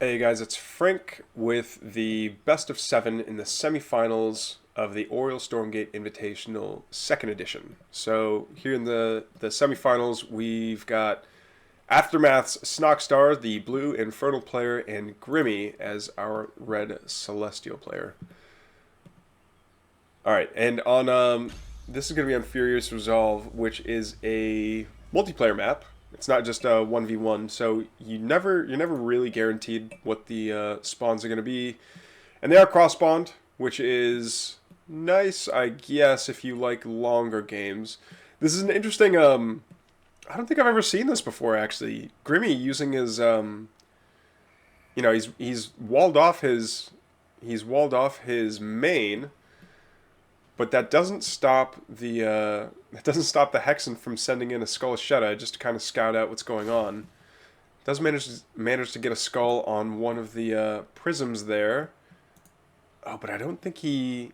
Hey guys, it's Frank with the best of 7 in the semifinals of the Aureil Stormgate Invitational second edition. So here in the semifinals, we've got Aftermath's Snoxtar, the blue Infernal player, and Grimmy as our red Celestial player. Alright, and on this is going to be on Furious Resolve, which is a multiplayer map. It's not just a 1v1, so you're never really guaranteed what the spawns are going to be. And they are cross-spawned, which is nice, I guess, if you like longer games. This is an interesting, I don't think I've ever seen this before, actually. Grimmy using his, he's walled off his main, but that doesn't stop the Hexen from sending in a Skull of Shetta just to kind of scout out what's going on. Does manage to get a skull on one of the prisms there. Oh, but I don't think he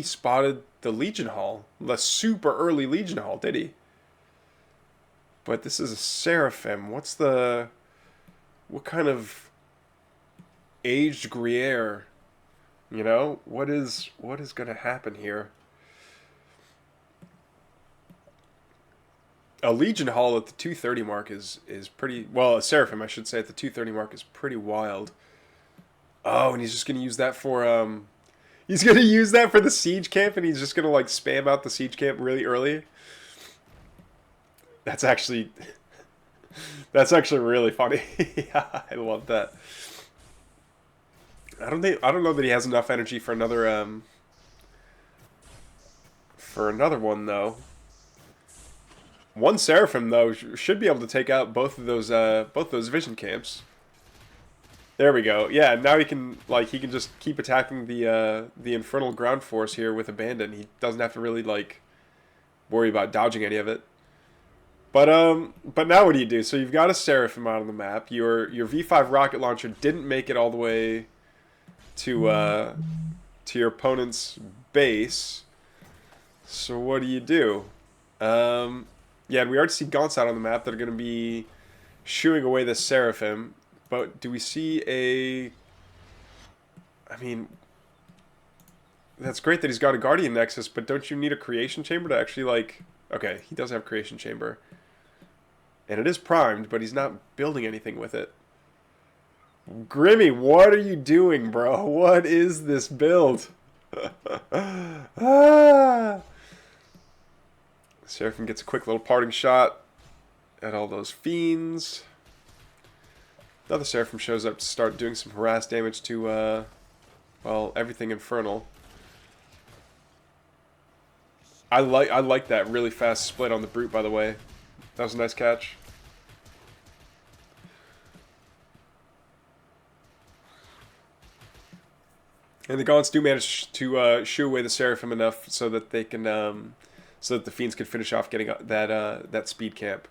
spotted the Legion Hall, the super early Legion Hall, did he? But this is a Seraphim. What kind of aged Gruyere? You know, what is going to happen here? A Legion Hall at the 230 mark is pretty, well, a Seraphim I should say at the 230 mark is pretty wild. Oh, and he's just gonna use that for the siege camp, and he's just gonna like spam out the siege camp really early. That's actually really funny. Yeah, I love that. I don't know that he has enough energy for another one though. One Seraphim though should be able to take out both those vision camps. There we go. Yeah, now he can just keep attacking the infernal ground force here with abandon. He doesn't have to really like worry about dodging any of it. But now what do you do? So you've got a Seraphim out on the map. Your V5 rocket launcher didn't make it all the way to your opponent's base. So what do you do? Yeah, and we already see Gaunts out on the map that are going to be shooing away the Seraphim. But do we see a... I mean, that's great that he's got a Guardian Nexus, but don't you need a Creation Chamber to actually, like... Okay, he does have Creation Chamber. And it is primed, but he's not building anything with it. Grimmy, what are you doing, bro? What is this build? Ah! Seraphim gets a quick little parting shot at all those fiends. Another Seraphim shows up to start doing some harass damage to, well, everything infernal. I like that really fast split on the brute, by the way. That was a nice catch. And the Gaunts do manage to shoo away the Seraphim enough so that they can, so that the fiends can finish off getting that speed camp.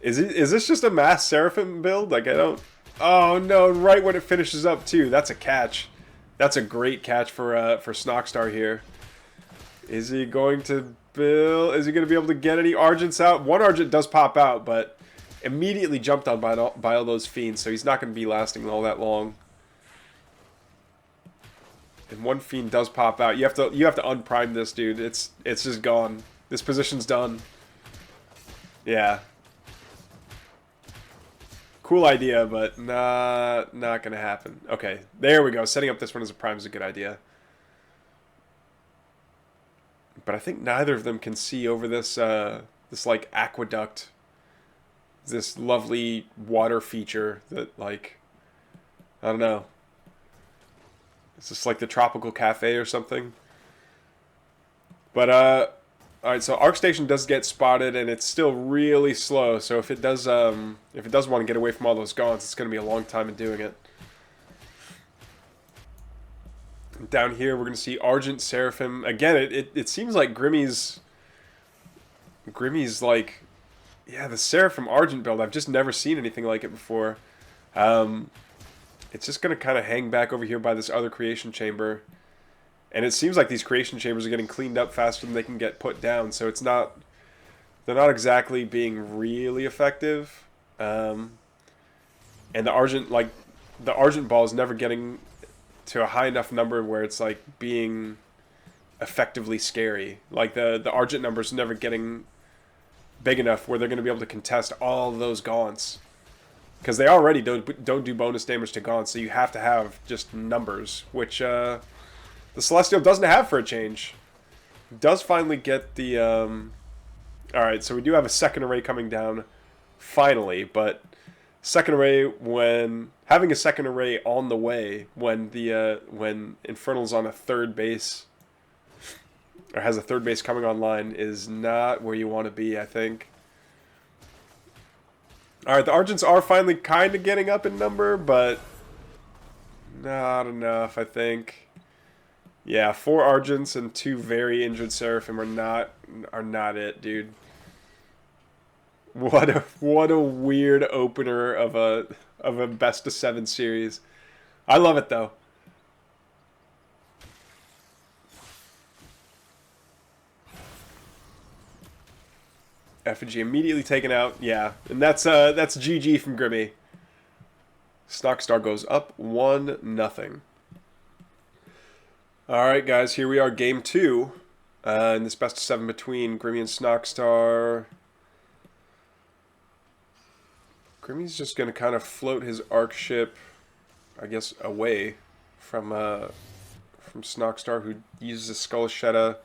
Is this just a mass Seraphim build? Like I don't. Oh no! Right when it finishes up too. That's a catch. That's a great catch for Snoxtar here. Is he going to build? Is he going to be able to get any Argents out? One Argent does pop out, but immediately jumped on by all those fiends, so he's not going to be lasting all that long. And one fiend does pop out. You have to unprime this dude. It's just gone. This position's done. Yeah. Cool idea, but not gonna happen. Okay, there we go. Setting up this one as a prime is a good idea. But I think neither of them can see over this this like aqueduct, this lovely water feature that like I don't know. Is this like the tropical cafe or something? But alright, so Arc Station does get spotted and it's still really slow, so if it does want to get away from all those Gaunts, it's gonna be a long time in doing it. Down here we're gonna see Argent Seraphim. Again, it seems like Grimmy's like, yeah, the Seraphim Argent build. I've just never seen anything like it before. It's just going to kind of hang back over here by this other creation chamber. And it seems like these creation chambers are getting cleaned up faster than they can get put down. So it's not... They're not exactly being really effective. And the Argent, like... the Argent ball is never getting to a high enough number where it's like being effectively scary. Like the Argent number's never getting big enough where they're going to be able to contest all those gaunts. Because they already don't do bonus damage to gaunts, so you have to have just numbers, which the Celestial doesn't have for a change. Does finally get the... Alright, so we do have a second array coming down, finally, but second array when... Having a second array on the way when the when Infernal's on a third base, or has a third base coming online, is not where you want to be, I think. Alright, the Argents are finally kind of getting up in number, but not enough, I think. Yeah, 4 Argents and 2 very injured Seraphim are not it, dude. What a weird opener of a best of 7 series. I love it though. Effigy immediately taken out. Yeah, and that's GG from Grimmy. Snoxtar goes up 1-0. Alright guys, here we are, game 2. In this best of 7 between Grimmy and Snoxtar. Grimmy's just going to kind of float his arc ship, I guess, away from Snoxtar, who uses a Skullshetta.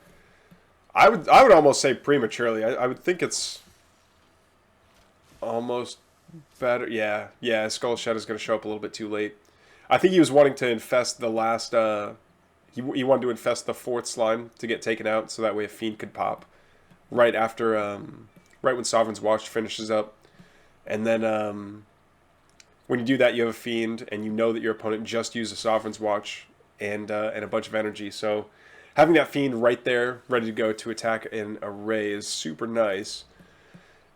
I would almost say prematurely. I would think it's almost better. Yeah, Skullshetta is going to show up a little bit too late. I think he was wanting to infest the last... He wanted to infest the 4th slime to get taken out, so that way a Fiend could pop right after, right when Sovereign's Watch finishes up. And then when you do that, you have a Fiend, and you know that your opponent just used a Sovereign's Watch and a bunch of energy. So having that Fiend right there, ready to go to attack an array is super nice.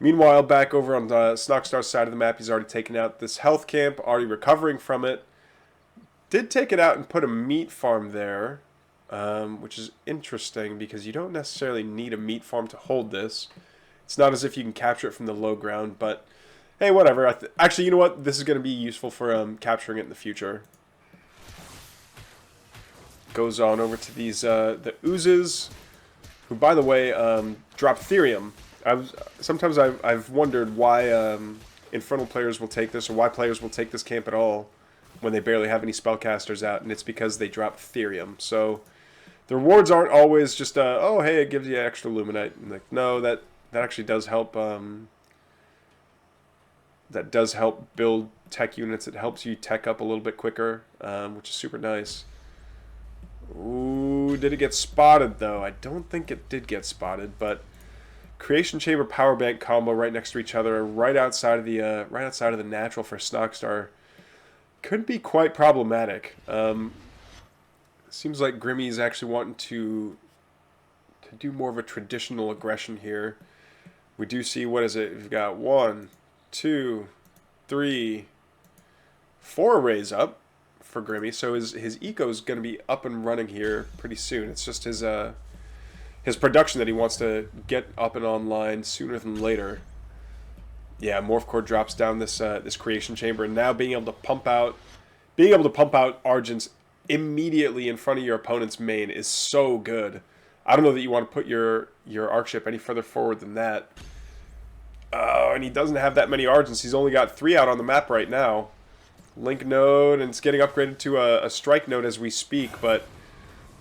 Meanwhile, back over on the Snoxtar's side of the map, he's already taken out this health camp, already recovering from it. Did take it out and put a meat farm there, which is interesting because you don't necessarily need a meat farm to hold this. It's not as if you can capture it from the low ground, but hey, whatever. Actually, you know what? This is going to be useful for capturing it in the future. Goes on over to these the Oozes, who, by the way, drop Therium. Sometimes I've wondered why Infernal players will take this, or why players will take this camp at all when they barely have any spellcasters out, and it's because they drop Therium. So the rewards aren't always just oh hey, it gives you extra Luminite. And like, no, that actually does help. That does help build tech units. It helps you tech up a little bit quicker, which is super nice. Ooh, did it get spotted though? I don't think it did get spotted, but Creation Chamber Power Bank combo right next to each other, right outside of the natural for Snoxtar. Could be quite problematic. Seems like Grimmy's actually wanting to do more of a traditional aggression here. We do see, what is it? We've got 1, 2, 3, 4 arrays up for Grimmy. So his eco is going to be up and running here pretty soon. It's just his production that he wants to get up and online sooner than later. Yeah, Morph Core drops down this Creation Chamber, and now being able to pump out Argents immediately in front of your opponent's main is so good. I don't know that you want to put your arc ship any further forward than that. Oh, and he doesn't have that many Argents. He's only got 3 out on the map right now. Link node, and it's getting upgraded to a strike node as we speak, but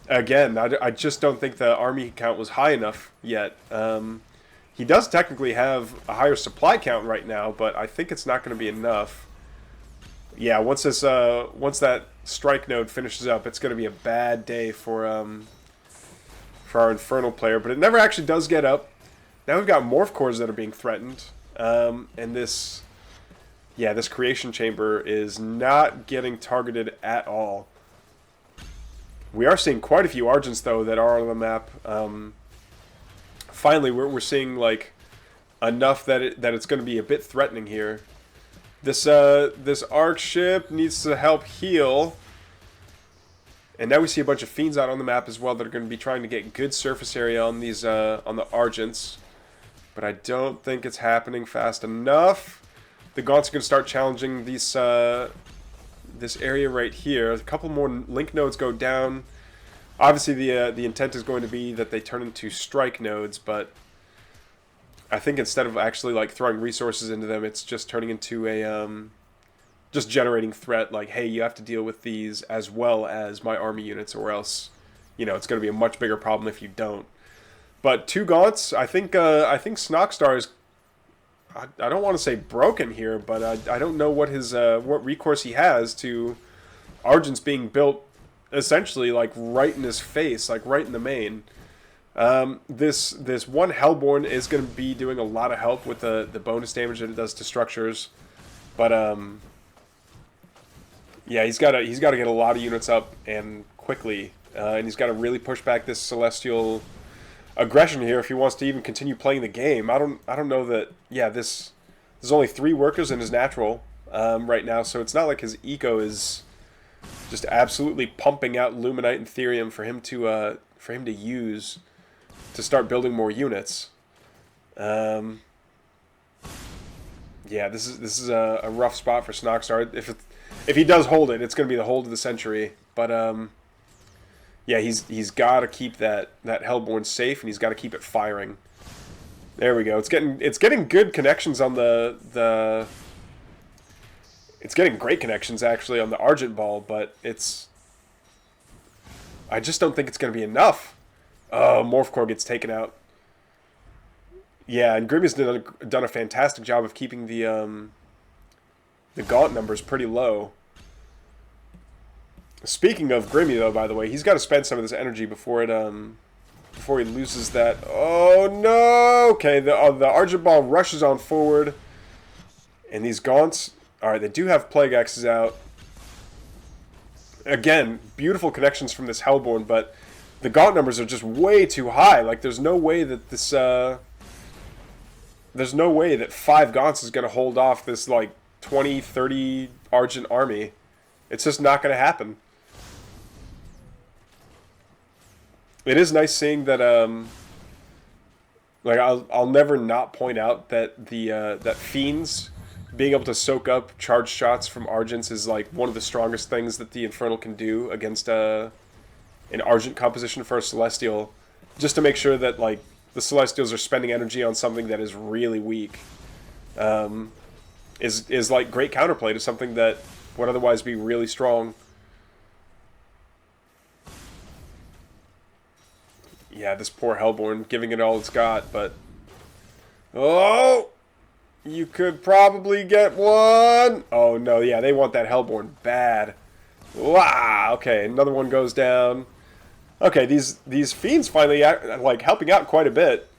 again, I just don't think the army count was high enough yet. He does technically have a higher supply count right now, but I think it's not going to be enough. Yeah, once that strike node finishes up, it's going to be a bad day for our Infernal player. But it never actually does get up. Now we've got Morph Cores that are being threatened, and this Creation Chamber is not getting targeted at all. We are seeing quite a few Argents though that are on the map. Finally, we're seeing like enough that it's going to be a bit threatening here. This arc ship needs to help heal, and now we see a bunch of Fiends out on the map as well that are going to be trying to get good surface area on these on the Argents, but I don't think it's happening fast enough. The Gaunts are going to start challenging these this area right here. A couple more link nodes go down. Obviously, the intent is going to be that they turn into strike nodes, but I think instead of actually like throwing resources into them, it's just turning into a just generating threat. Like, hey, you have to deal with these as well as my army units, or else, you know, it's going to be a much bigger problem if you don't. But 2 gaunts, I think Snoxtar is. I don't want to say broken here, but I don't know what his what recourse he has to Argents being built essentially like right in his face, like right in the main. This one Hellborn is going to be doing a lot of help with the bonus damage that it does to structures, but yeah, he's got to get a lot of units up and quickly, and he's got to really push back this Celestial aggression here if he wants to even continue playing the game. I don't know that. Yeah, there's only 3 workers in his natural right now, so it's not like his eco is just absolutely pumping out Luminite and Therium for him to use to start building more units. Yeah, this is a rough spot for Snoxtar. If he does hold it, it's going to be the hold of the century. But yeah, he's got to keep that Hellborn safe, and he's got to keep it firing. There we go. It's getting good connections on the. It's getting great connections actually on the Argent Ball, but I just don't think it's going to be enough. Oh, Morph Core gets taken out. Yeah, and Grimmy's done a fantastic job of keeping the gaunt numbers pretty low. Speaking of Grimmy, though, by the way, he's got to spend some of this energy before he loses that. Oh no! Okay, the Argent Ball rushes on forward, and these gaunts. All right, they do have Plague Axes out. Again, beautiful connections from this Hellborn, but the gaunt numbers are just way too high. Like, there's no way that this. There's no way that 5 gaunts is going to hold off this like 20, 30 Argent army. It's just not going to happen. It is nice seeing that. Like I'll never not point out that that Fiends being able to soak up charged shots from Argents is like one of the strongest things that the Infernal can do against an Argent composition for a Celestial, just to make sure that like the Celestials are spending energy on something that is really weak. Is like great counterplay to something that would otherwise be really strong. Yeah, this poor Hellborn giving it all it's got, but oh, you could probably get one. Oh no, yeah, they want that Hellborn bad. Wow. Okay, another one goes down. Okay, these Fiends finally like helping out quite a bit.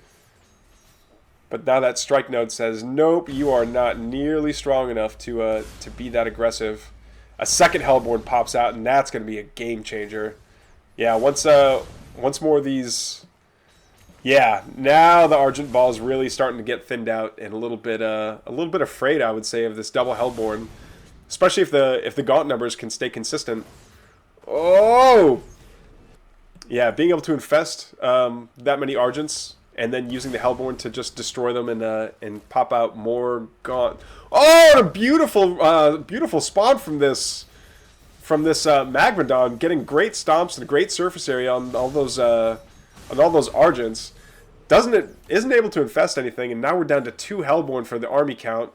But now that strike node says, nope, you are not nearly strong enough to be that aggressive. A second Hellborn pops out, and that's going to be a game changer. Yeah, once more of these. Yeah, now the Argent Ball is really starting to get thinned out and a little bit afraid, I would say, of this double Hellborn, especially if the gaunt numbers can stay consistent. Oh, yeah, being able to infest that many Argents and then using the Hellborn to just destroy them and pop out more gaunt. Oh, a beautiful spawn from this Magmadon, getting great stomps and great surface area on all those Argents. Isn't able to infest anything, and now we're down to 2 Hellborn for the army count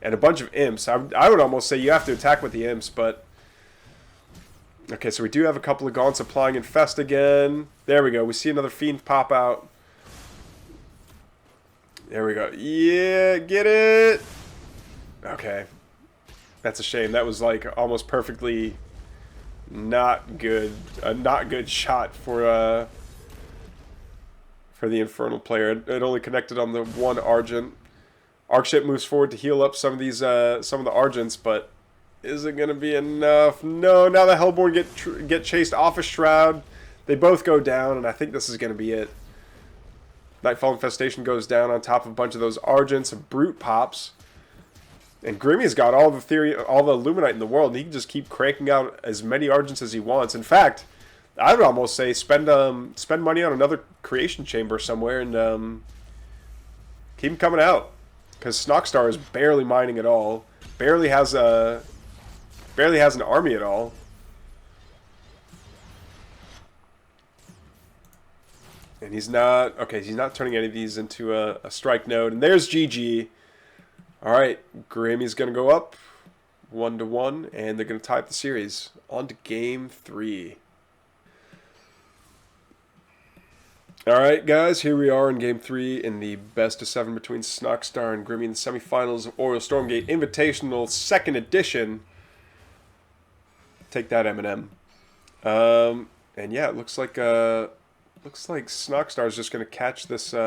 and a bunch of imps. I would almost say you have to attack with the imps, but okay, so we do have a couple of gaunts applying infest again. There we go. We see another Fiend pop out. There we go. Yeah, get it. Okay. That's a shame. That was like almost perfectly not good. A not good shot for the Infernal player. It only connected on the one Argent. Arcship moves forward to heal up some of these some of the Argents, but is it going to be enough? No. Now the Hellborn get chased off a Shroud. They both go down, and I think this is going to be it. Nightfall Infestation goes down on top of a bunch of those Argents. A Brute pops. And Grimmy's got all the Luminite in the world, and he can just keep cranking out as many Argents as he wants. In fact, I would almost say spend money on another Creation Chamber somewhere and keep him coming out. Because Snoxtar is barely mining at all. Barely has barely has an army at all. And he's not... Okay, he's not turning any of these into a strike node. And there's GG. Alright, Grimmy's going to go up 1-1. And they're going to tie up the series. On to game 3. Alright, guys. Here we are in game 3 in the best of 7 between Snoxtar and Grimmy in the semifinals of Aureil Stormgate Invitational 2nd edition. Take that, Eminem. And yeah, it looks like Snoxtar is just going to catch this, just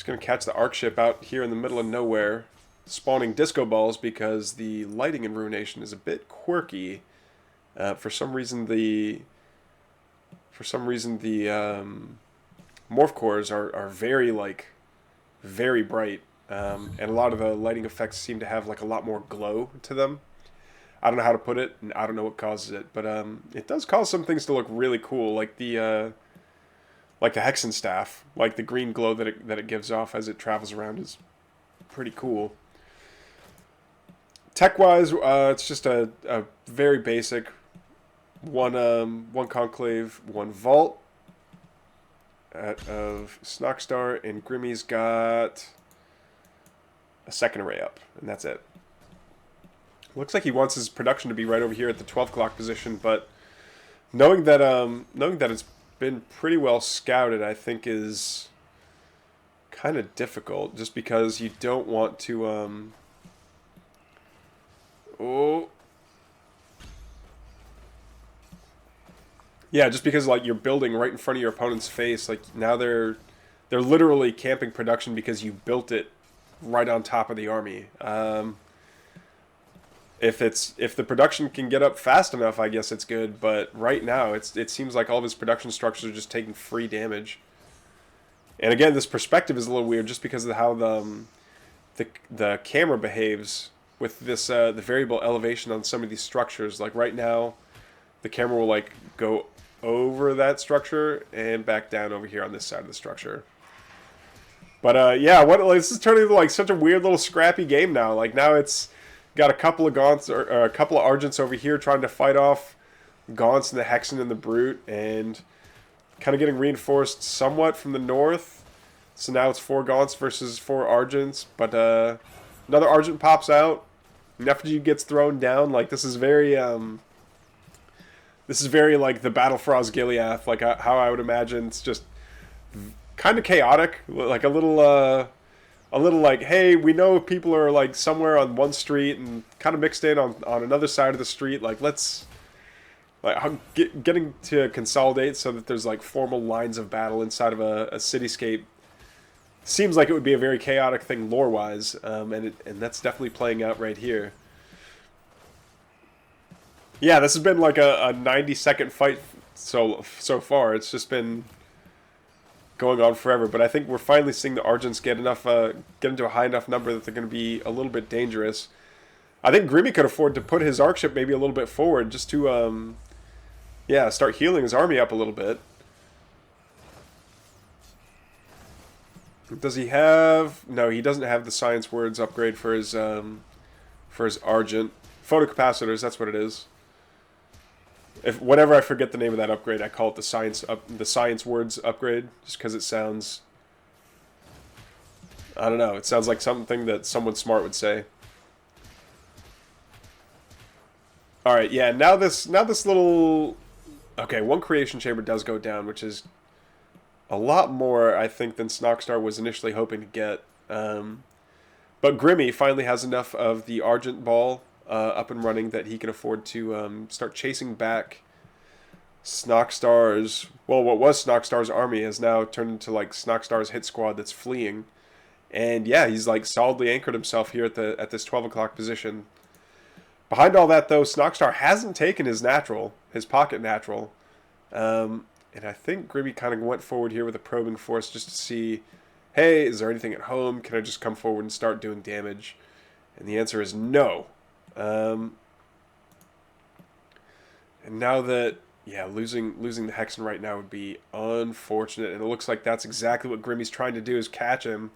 going to catch the arc ship out here in the middle of nowhere, spawning disco balls because the lighting in Ruination is a bit quirky. For some reason the morph cores are very very bright, and a lot of the lighting effects seem to have like a lot more glow to them. I don't know how to put it, and I don't know what causes it, but it does cause some things to look really cool, like the Hexen staff, like the green glow that it gives off as it travels around is pretty cool. Tech-wise, it's just a very basic one conclave, one vault of Snoxtar, and Grimmy's got a second array up, and that's it. Looks like he wants his production to be right over here at the 12 o'clock position, but knowing that it's been pretty well scouted, I think is kind of difficult, just because you don't want to yeah, just because like you're building right in front of your opponent's face, like now they're literally camping production because you built it right on top of the army. If the production can get up fast enough, I guess it's good. But right now, it seems like all of his production structures are just taking free damage. And again, this perspective is a little weird, just because of how the camera behaves with this the variable elevation on some of these structures. Like right now, the camera will like go over that structure and back down over here on this side of the structure. But yeah, this is turning into like such a weird little scrappy game now. Like now it's got a couple of Gaunts or a couple of Argents over here trying to fight off Gaunts and the Hexen and the Brute, and kind of getting reinforced somewhat from the north. So now it's 4 Gaunts versus 4 Argents, but another Argent pops out. An effigy gets thrown down. Like this is very like the Battle for Osgiliath, like how I would imagine. It's just kind of chaotic, like a little like, hey, we know people are like somewhere on one street and kind of mixed in on another side of the street. Like let's getting to consolidate so that there's like formal lines of battle inside of a cityscape. Seems like it would be a very chaotic thing lore-wise, and that's definitely playing out right here. Yeah, this has been like a 90-second fight so far. It's just been going on forever, but I think we're finally seeing the Argents get into a high enough number that they're going to be a little bit dangerous. I think Grimmy could afford to put his arc ship maybe a little bit forward just to yeah, start healing his army up a little bit. Does he have... No, he doesn't have the science words upgrade for his Argent. Photocapacitors, that's what it is. Whenever I forget the name of that upgrade, I call it the science words upgrade, just because it sounds... I don't know, it sounds like something that someone smart would say. Alright, yeah, now this little... Okay, one creation chamber does go down, which is a lot more, I think, than Snoxtar was initially hoping to get. But Grimmy finally has enough of the Argent Ball up and running that he can afford to start chasing back Snoxtar's... Well, what was Snoxtar's army has now turned into like Snoxtar's hit squad that's fleeing. And yeah, he's like solidly anchored himself here at this 12 o'clock position. Behind all that, though, Snoxtar hasn't taken his pocket natural. And I think Grimmy kind of went forward here with a probing force just to see, hey, is there anything at home? Can I just come forward and start doing damage? And the answer is no. And now that, yeah, losing the Hexen right now would be unfortunate. And it looks like that's exactly what Grimmy's trying to do, is catch him.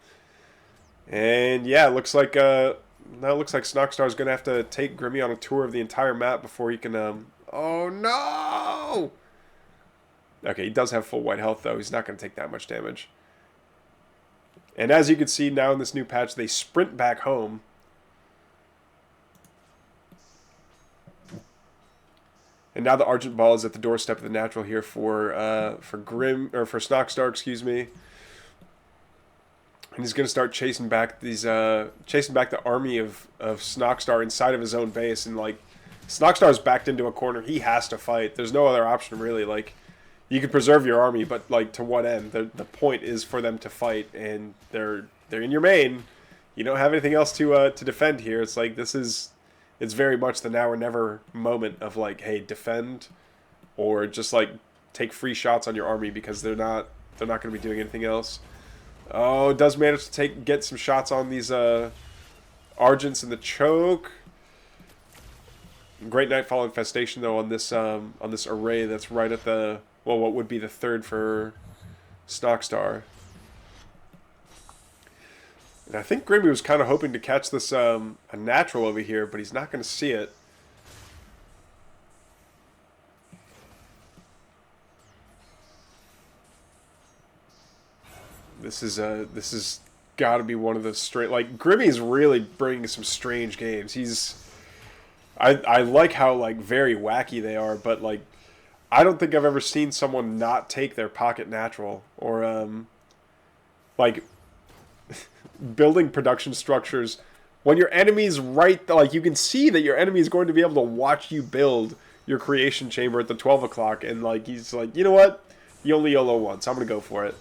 And yeah, it looks like now it looks like Snoxtar is going to have to take Grimmy on a tour of the entire map before he can... Oh, no! Okay, he does have full white health, though. He's not going to take that much damage. And as you can see now in this new patch, they sprint back home. And now the Argent Ball is at the doorstep of the natural here for Snoxtar, excuse me. And he's going to start chasing back the army of Snoxtar inside of his own base. And, like, Snoxtar's backed into a corner. He has to fight. There's no other option, really. Like, you can preserve your army, but, like, to what end? The point is for them to fight, and they're in your main. You don't have anything else to defend here. It's like, it's very much the now or never moment of, like, hey, defend, or just, like, take free shots on your army because they're not going to be doing anything else. Oh, does manage to get some shots on these Argents in the choke. Great Nightfall Infestation though on this Aureil that's right at the, well, what would be the third for Snoxtar. And I think Grimmy was kind of hoping to catch this a natural over here, but he's not going to see it. This is got to be one of the straight, like, Grimmy's really bringing some strange games. I like how, like, very wacky they are, but, like, I don't think I've ever seen someone not take their pocket natural, or like building production structures when your enemy's like, you can see that your enemy is going to be able to watch you build your creation chamber at the 12 o'clock, and, like, he's like, you know what, you only YOLO once, I'm gonna go for it.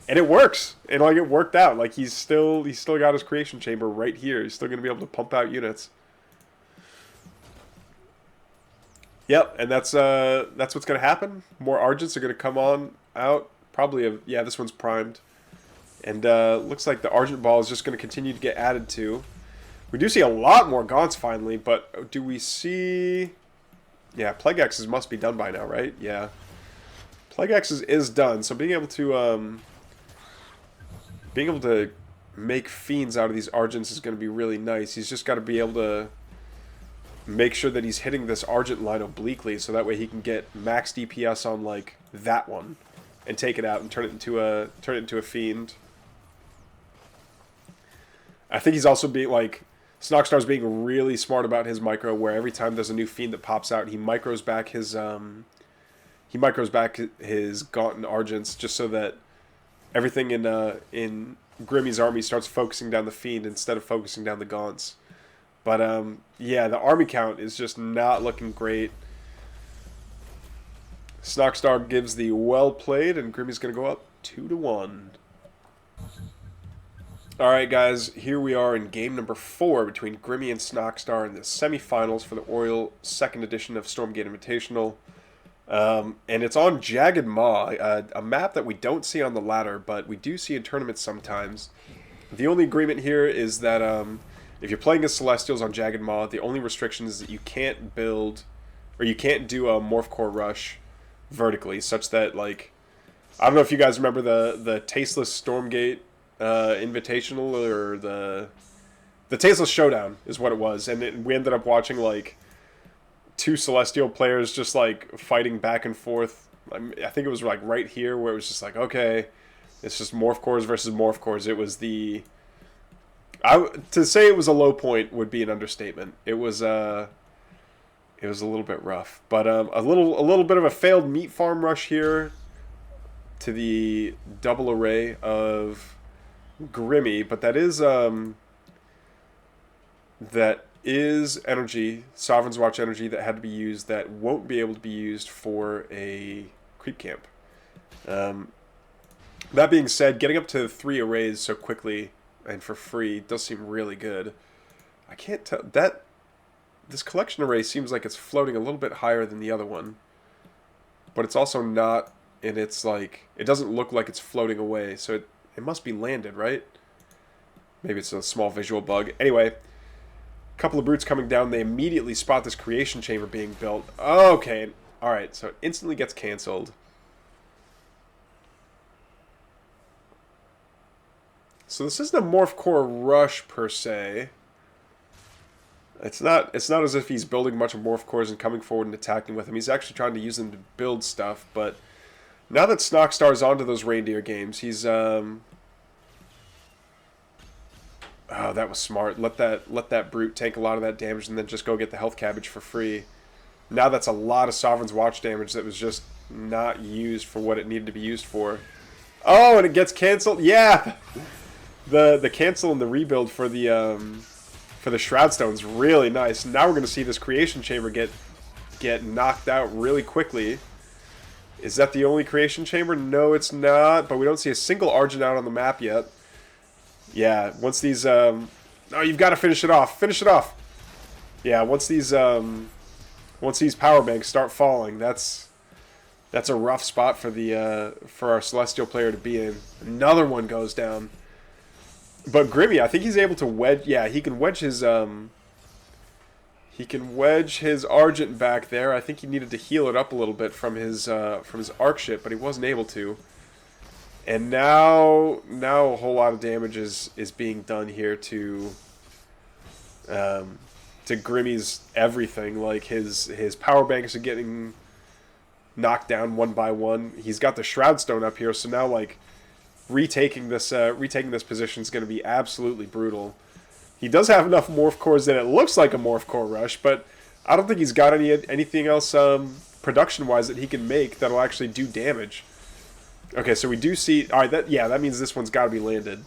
And it works. And, like, it worked out. Like, he's still got his creation chamber right here. He's still going to be able to pump out units. Yep, and that's what's going to happen. More Argents are going to come on out. Probably, yeah, this one's primed. And looks like the Argent Ball is just going to continue to get added to. We do see a lot more Gaunts finally, but do we see... Yeah, Plague X's must be done by now, right? Yeah. Plague X's is done, so being able to make fiends out of these Argents is going to be really nice. He's just got to be able to make sure that he's hitting this Argent line obliquely, so that way he can get max DPS on, like, that one and take it out and turn it into a fiend. I think he's also being, like, Snoxtar's being really smart about his micro, where every time there's a new fiend that pops out, he micros back his Gaunt and Argents, just so that everything in Grimmy's army starts focusing down the fiend instead of focusing down the Gaunts. But yeah, the army count is just not looking great. Snoxtar gives the well played, and Grimmy's going to go up 2-1. Alright guys, here we are in game number 4 between Grimmy and Snoxtar in the semifinals for the Aureil 2nd edition of Stormgate Invitational. And it's on Jagged Maw, a map that we don't see on the ladder, but we do see in tournaments sometimes. The only agreement here is that if you're playing as Celestials on Jagged Maw, the only restriction is that you can't build, or you can't do a Morph Core Rush vertically, such that, like, I don't know if you guys remember the Tasteless Stormgate Invitational, or the Tasteless Showdown is what it was, and we ended up watching, like, 2 Celestial players just, like, fighting back and forth. I think it was, like, right here where it was just like, okay, it's just Morph Cores versus Morph Cores. It was to say it was a low point would be an understatement. It was a little bit rough, but a little bit of a failed meat farm rush here to the double array of Grimmy, but that is energy, Sovereign's Watch energy, that had to be used, that won't be able to be used for a creep camp. That being said, getting up to 3 arrays so quickly and for free does seem really good. I can't tell, this collection array seems like it's floating a little bit higher than the other one, but it's also not, and it's like, it doesn't look like it's floating away, so it must be landed, right? Maybe it's a small visual bug. Anyway, couple of brutes coming down, they immediately spot this creation chamber being built. Okay, alright, so it instantly gets cancelled. So this isn't a Morph Core Rush per se. It's not as if he's building a bunch of morph cores and coming forward and attacking with them. He's actually trying to use them to build stuff. But now that Snoxtar's onto those reindeer games, he's oh, that was smart. Let that brute take a lot of that damage and then just go get the health cabbage for free. Now that's a lot of Sovereign's Watch damage that was just not used for what it needed to be used for. Oh, and it gets canceled. Yeah, the cancel and the rebuild for the Shroudstone's really nice. Now we're gonna see this creation chamber get knocked out really quickly. Is that the only creation chamber? No, it's not. But we don't see a single Argent out on the map yet. Yeah, once these oh, you've got to finish it off. Finish it off. Yeah, once these power banks start falling, that's a rough spot for the for our Celestial player to be in. Another one goes down. But Grimmy, I think he's able to wedge. Yeah, he can wedge his Argent back there. I think he needed to heal it up a little bit from his arc ship, but he wasn't able to. And now a whole lot of damage is being done here to Grimmy's everything. Like his power banks are getting knocked down one by one. He's got the Shroudstone up here, so now like retaking this position is going to be absolutely brutal. He does have enough morph cores that it looks like a morph core rush, but I don't think he's got anything else production wise that he can make that'll actually do damage. Okay, so we do see... Alright, that means this one's got to be landed.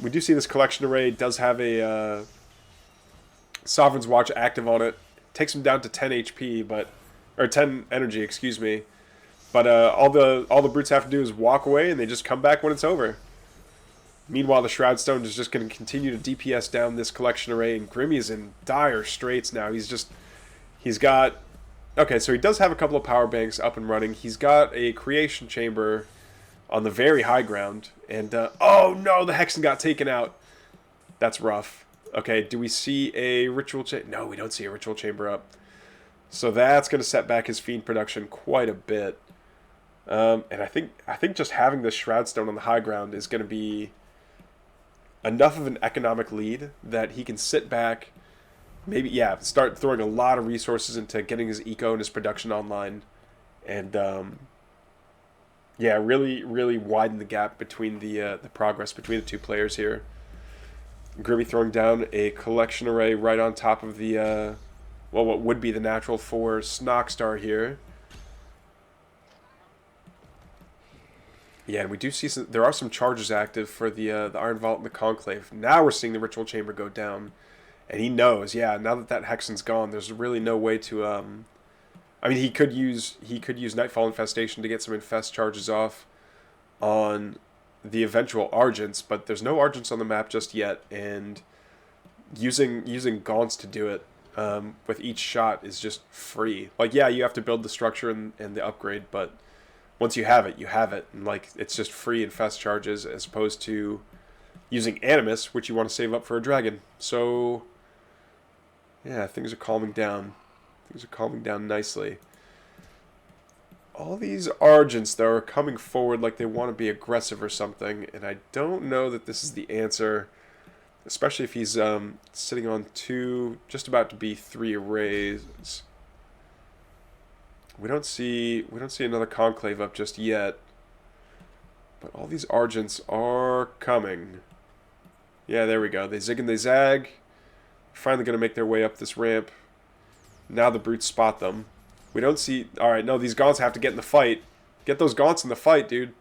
We do see this collection array does have a Sovereign's Watch active on it. Takes him down to 10 HP, but... Or 10 energy, excuse me. But all the brutes have to do is walk away, and they just come back when it's over. Meanwhile, the Shroudstone is just going to continue to DPS down this collection array, and Grimmy is in dire straits now. He's got... Okay, so he does have a couple of power banks up and running. He's got a creation chamber on the very high ground. And, oh no, the Hexen got taken out. That's rough. Okay, do we see a ritual chamber? No, we don't see a ritual chamber up. So that's going to set back his Fiend production quite a bit. And I think just having this Shroudstone on the high ground is going to be enough of an economic lead that he can sit back... Maybe, yeah, start throwing a lot of resources into getting his eco and his production online. And, yeah, really, really widen the gap between the progress between the two players here. Grimmy throwing down a collection array right on top of the, well, what would be the natural for Snoxtar here. Yeah, and we do see there are some charges active for the Iron Vault and the Conclave. Now we're seeing the Ritual Chamber go down. And he knows, yeah, now that Hexen's gone, there's really no way to, I mean, he could use Nightfall Infestation to get some Infest charges off on the eventual Argents, but there's no Argents on the map just yet, and using Gaunts to do it with each shot is just free. Like, yeah, you have to build the structure and the upgrade, but once you have it, you have it. And, like, it's just free Infest charges as opposed to using Animus, which you want to save up for a dragon. So... yeah, things are calming down. Things are calming down nicely. All these Argents, though, are coming forward like they want to be aggressive or something, and I don't know that this is the answer, especially if he's sitting on just about to be 3 arrays. We don't see another Conclave up just yet, but all these Argents are coming. Yeah, there we go. They zig and they zag. Finally going to make their way up this ramp. Now the brutes spot them. We don't see... Alright, no, these Gaunts have to get in the fight. Get those Gaunts in the fight, dude.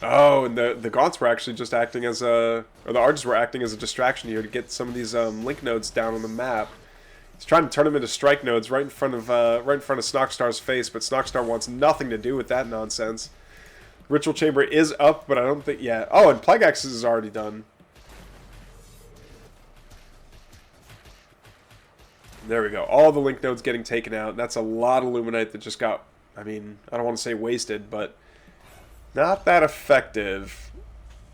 Oh, and the Gaunts were actually just acting as a... Or the Argents were acting as a distraction here to get some of these link nodes down on the map. He's trying to turn them into strike nodes right in front of Snoxtar's face, but Snoxtar wants nothing to do with that nonsense. Ritual Chamber is up, but I don't think... Yeah. Oh, and Plague Axis is already done. There we go. All the link nodes getting taken out. That's a lot of Luminite that just got... I mean, I don't want to say wasted, but... not that effective.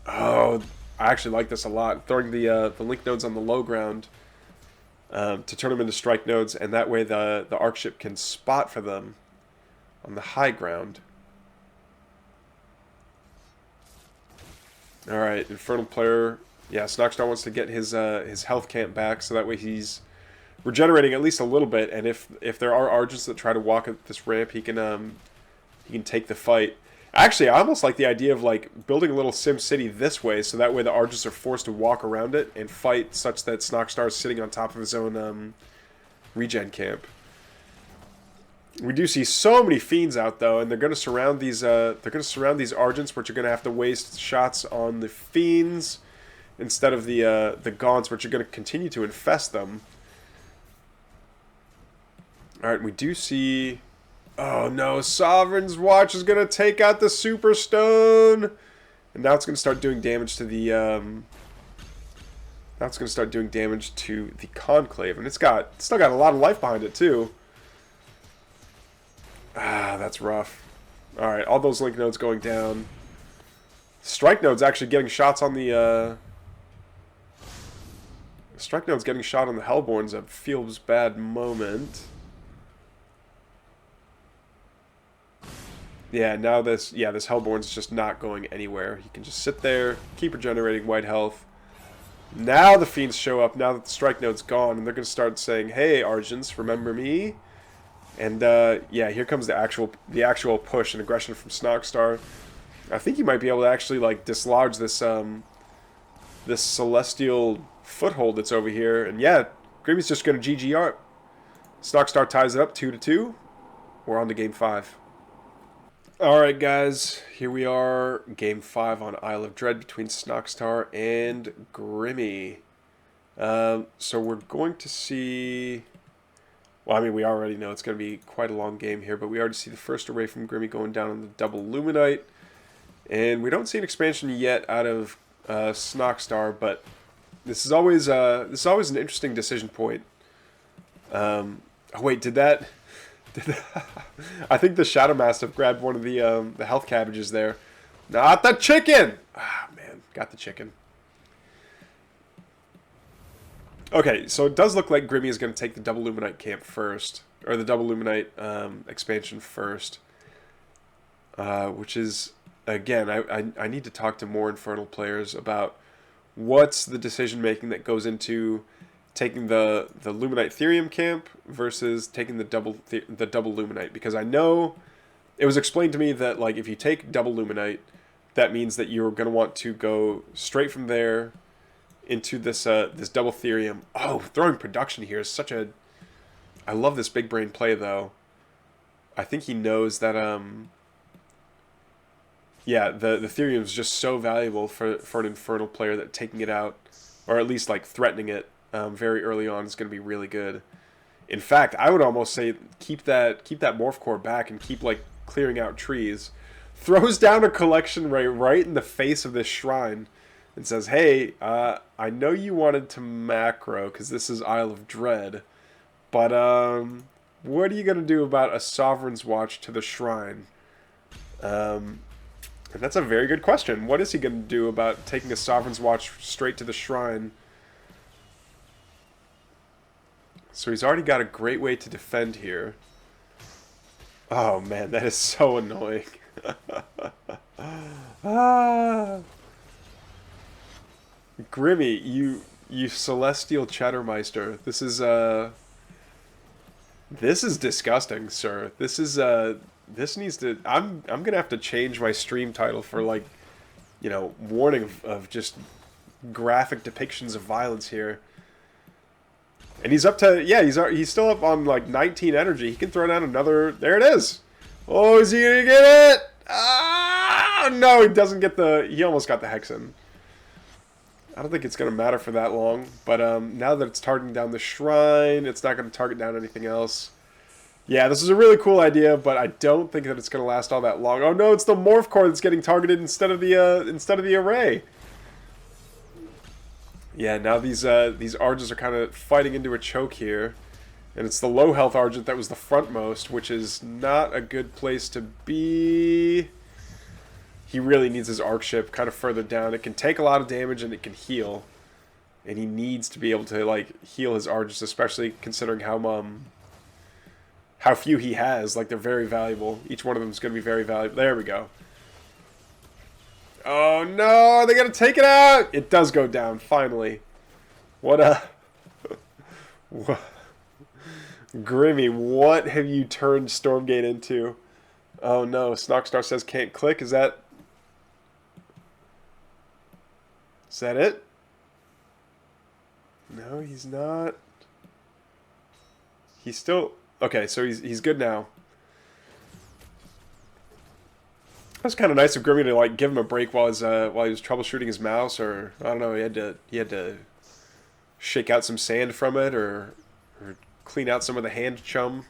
Oh, I actually like this a lot. Throwing the link nodes on the low ground to turn them into strike nodes, and that way the arc ship can spot for them on the high ground. All right, Infernal player. Yeah, Snoxtar wants to get his health camp back, so that way he's regenerating at least a little bit. And if there are Argents that try to walk up this ramp, he can take the fight. Actually, I almost like the idea of like building a little Sim City this way, so that way the Argents are forced to walk around it and fight, such that Snoxtar is sitting on top of his own regen camp. We do see so many fiends out though, and they're going to surround these. They're going to surround these Argents, which are going to have to waste shots on the fiends instead of the Gaunts, which are going to continue to infest them. All right, we do see. Oh no, Sovereign's Watch is going to take out the Super Stone, and now it's going to start doing damage to the. Now it's going to start doing damage to the Conclave, and it's still got a lot of life behind it too. Ah, that's rough. Alright, all those link nodes going down. Strike node's actually getting shots on the, Strike node's getting shot on the Hellborns. That feels bad moment. Yeah, now this Hellborn's just not going anywhere. He can just sit there, keep regenerating white health. Now the Fiends show up, now that the Strike node's gone, and they're going to start saying, hey, Argents, remember me? And yeah, here comes the actual push and aggression from Snoxtar. I think he might be able to actually like dislodge this this celestial foothold that's over here. And yeah, Grimmy's just gonna GG art. Snoxtar ties it up 2-2. We're on to game 5. Alright guys, here we are, game 5 on Isle of Dread between Snoxtar and Grimmy. So we're going to see. Well, I mean, we already know it's going to be quite a long game here, but we already see the first array from Grimmy going down on the double Luminite. And we don't see an expansion yet out of Snoxtar, but this is always an interesting decision point. Oh wait, did that I think the Shadow Mastiff grabbed one of the health cabbages there. Not the chicken! Ah, man, got the chicken. Okay, so it does look like Grimmy is going to take the double Luminite camp first, or the double Luminite expansion first, which is, again, I need to talk to more Infernal players about what's the decision making that goes into taking the Luminite Therium camp versus taking the double Luminite, because I know it was explained to me that like if you take double Luminite, that means that you're going to want to go straight from there into this this double Therium. Oh, throwing production here is such a. I love this big brain play though. I think he knows that yeah, the Therium is just so valuable for an Infernal player that taking it out, or at least like threatening it very early on, is going to be really good. In fact, I would almost say keep that Morph Core back and keep like clearing out trees. Throws down a collection right in the face of this shrine. And says, hey, I know you wanted to macro, because this is Isle of Dread, but what are you going to do about a Sovereign's Watch to the shrine? And that's a very good question. What is he going to do about taking a Sovereign's Watch straight to the shrine? So he's already got a great way to defend here. Oh man, that is so annoying. Ah... Grimmy, you celestial Chattermeister. This is disgusting, sir. This needs to. I'm gonna have to change my stream title for like, you know, warning of just graphic depictions of violence here. And he's up to, yeah, he's still up on like 19 energy. He can throw down another. There it is. Oh, is he gonna get it? Ah, no, he doesn't get the. He almost got the Hex in. I don't think it's going to matter for that long, but now that it's targeting down the shrine, it's not going to target down anything else. Yeah, this is a really cool idea, but I don't think that it's going to last all that long. Oh no, it's the Morph Core that's getting targeted instead of the array. Yeah, now these Argents are kind of fighting into a choke here, and it's the low health Argent that was the frontmost, which is not a good place to be. He really needs his arc ship kind of further down. It can take a lot of damage and it can heal. And he needs to be able to like heal his Argents, especially considering how few he has. Like, they're very valuable. Each one of them is going to be very valuable. There we go. Oh no, are they gonna take it out? It does go down, finally. What a... Grimmy, what have you turned Stormgate into? Oh no, Snoxtar says can't click. Is that it? No, he's not. He's still... Okay, so he's good now. That's kind of nice of Grimmy to like give him a break while he was troubleshooting his mouse, or I don't know, he had to shake out some sand from it, or clean out some of the hand chum.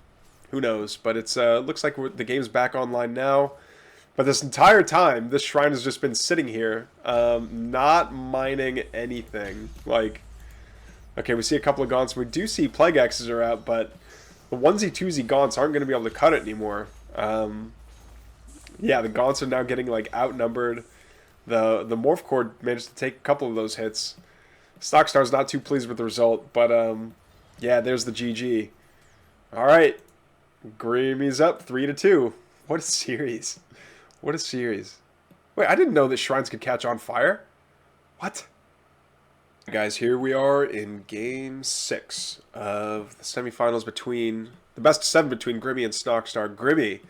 Who knows? But it's looks like the game's back online now. But this entire time, this shrine has just been sitting here, not mining anything. Like, okay, we see a couple of gaunts. We do see Plague Axes are out, but the onesie-twosie gaunts aren't going to be able to cut it anymore. Yeah, the gaunts are now getting, like, outnumbered. The Morph Cord managed to take a couple of those hits. Snoxtar's not too pleased with the result, but, yeah, there's the GG. All right. Grimmy's up 3-2. What a series. What a series. Wait, I didn't know that shrines could catch on fire. What? Guys, here we are in Game 6 of the semifinals between... the best of 7 between Grimmy and Snoxtar. Grimmy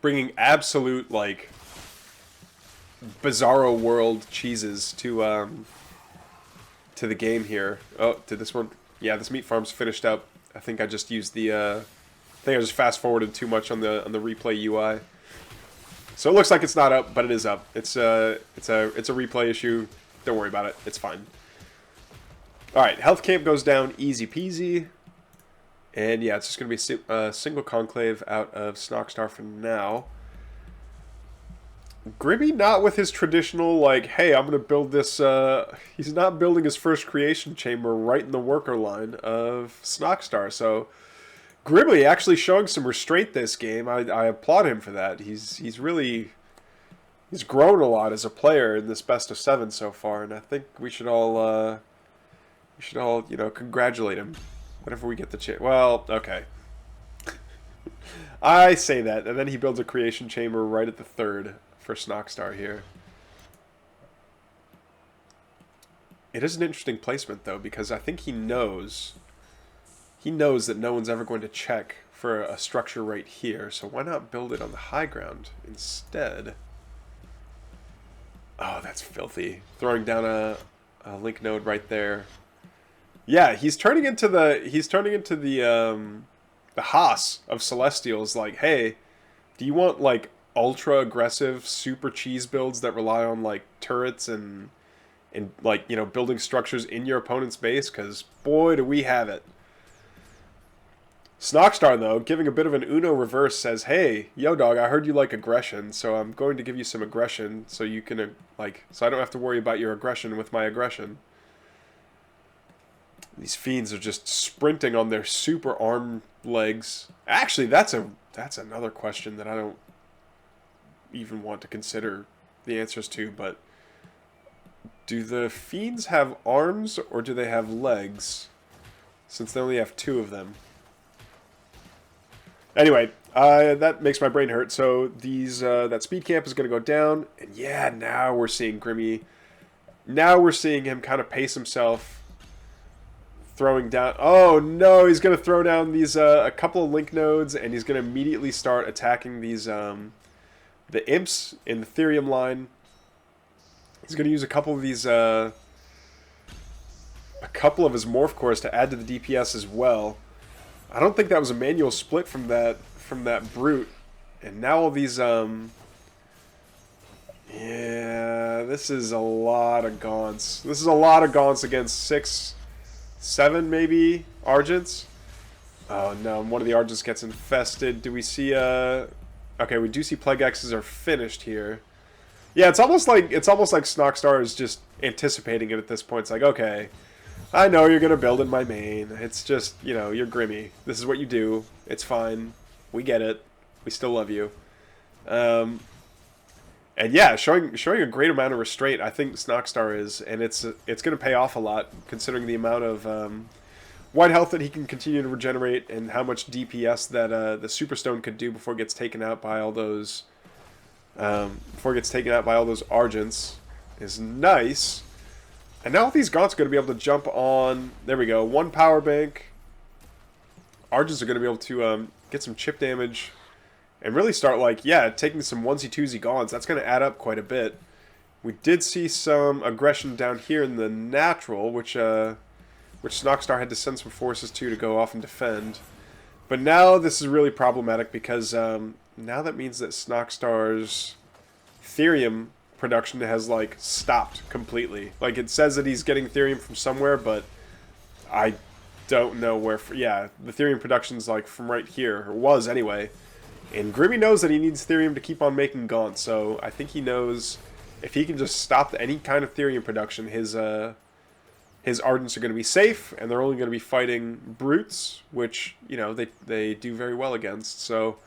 bringing absolute, like, bizarro world cheeses to the game here. Oh, did this one... Yeah, this meat farm's finished up. I think I just used the... I think I just fast-forwarded too much on the replay UI. So it looks like it's not up, but it is up. It's a replay issue. Don't worry about it. It's fine. Alright, health camp goes down easy peasy. And yeah, it's just going to be a single conclave out of Snoxtar for now. Grimmy not with his traditional, like, hey, I'm going to build this... he's not building his first creation chamber right in the worker line of Snoxtar, so... Grimmy actually showing some restraint this game. I applaud him for that. He's really... He's grown a lot as a player in this best of 7 so far, and I think we should all, you know, congratulate him whenever we get the chance. Well, okay. I say that, and then he builds a creation chamber right at the 3rd for Snoxtar here. It is an interesting placement, though, because I think he knows that no one's ever going to check for a structure right here, so why not build it on the high ground instead? Oh, that's filthy. Throwing down a link node right there. Yeah, he's turning into the Haas of Celestials. Like, hey, do you want like ultra aggressive super cheese builds that rely on like turrets and like, you know, building structures in your opponent's base? Because boy, do we have it. Snoxtar, though, giving a bit of an Uno reverse, says, hey, yo, dog, I heard you like aggression, so I'm going to give you some aggression so you can, like, so I don't have to worry about your aggression with my aggression. These fiends are just sprinting on their super arm legs. Actually, that's another question that I don't even want to consider the answers to, but do the fiends have arms or do they have legs? Since they only have 2 of them. Anyway, that makes my brain hurt. So that speed camp is going to go down, and yeah, now we're seeing Grimmy. Now we're seeing him kind of pace himself, throwing down. Oh no, he's going to throw down these a couple of link nodes, and he's going to immediately start attacking these the imps in the Therium line. He's going to use a couple of these a couple of his morph cores to add to the DPS as well. I don't think that was a manual split from that brute. And now all these yeah, this is a lot of gaunts. This is a lot of gaunts against 6, 7 maybe Argents. Oh no, one of the Argents gets infested. Do we see okay, we do see Plague X's are finished here. Yeah, it's almost like Snoxtar is just anticipating it at this point. It's like, okay, I know you're going to build in my main. It's just, you know, you're Grimmy. This is what you do. It's fine. We get it. We still love you. And yeah, showing a great amount of restraint, I think Snoxtar is. And it's going to pay off a lot, considering the amount of white health that he can continue to regenerate and how much DPS that the Superstone could do before it gets taken out by all those before it gets taken out by all those Argents is nice. And now these Gaunts are going to be able to jump on... There we go. One power bank. Argents are going to be able to get some chip damage and really start, like, yeah, taking some onesie-twosie Gaunts. That's going to add up quite a bit. We did see some aggression down here in the natural, which Snoxtar had to send some forces to go off and defend. But now this is really problematic because now that means that Snoxtar's Therium production has, like, stopped completely. Like, it says that he's getting Therium from somewhere, but I don't know where... Yeah, the Therium production's, like, from right here, or was anyway. And Grimmy knows that he needs Therium to keep on making Gaunts, so I think he knows if he can just stop any kind of Therium production, his Ardents are going to be safe, and they're only going to be fighting Brutes, which, you know, they do very well against. So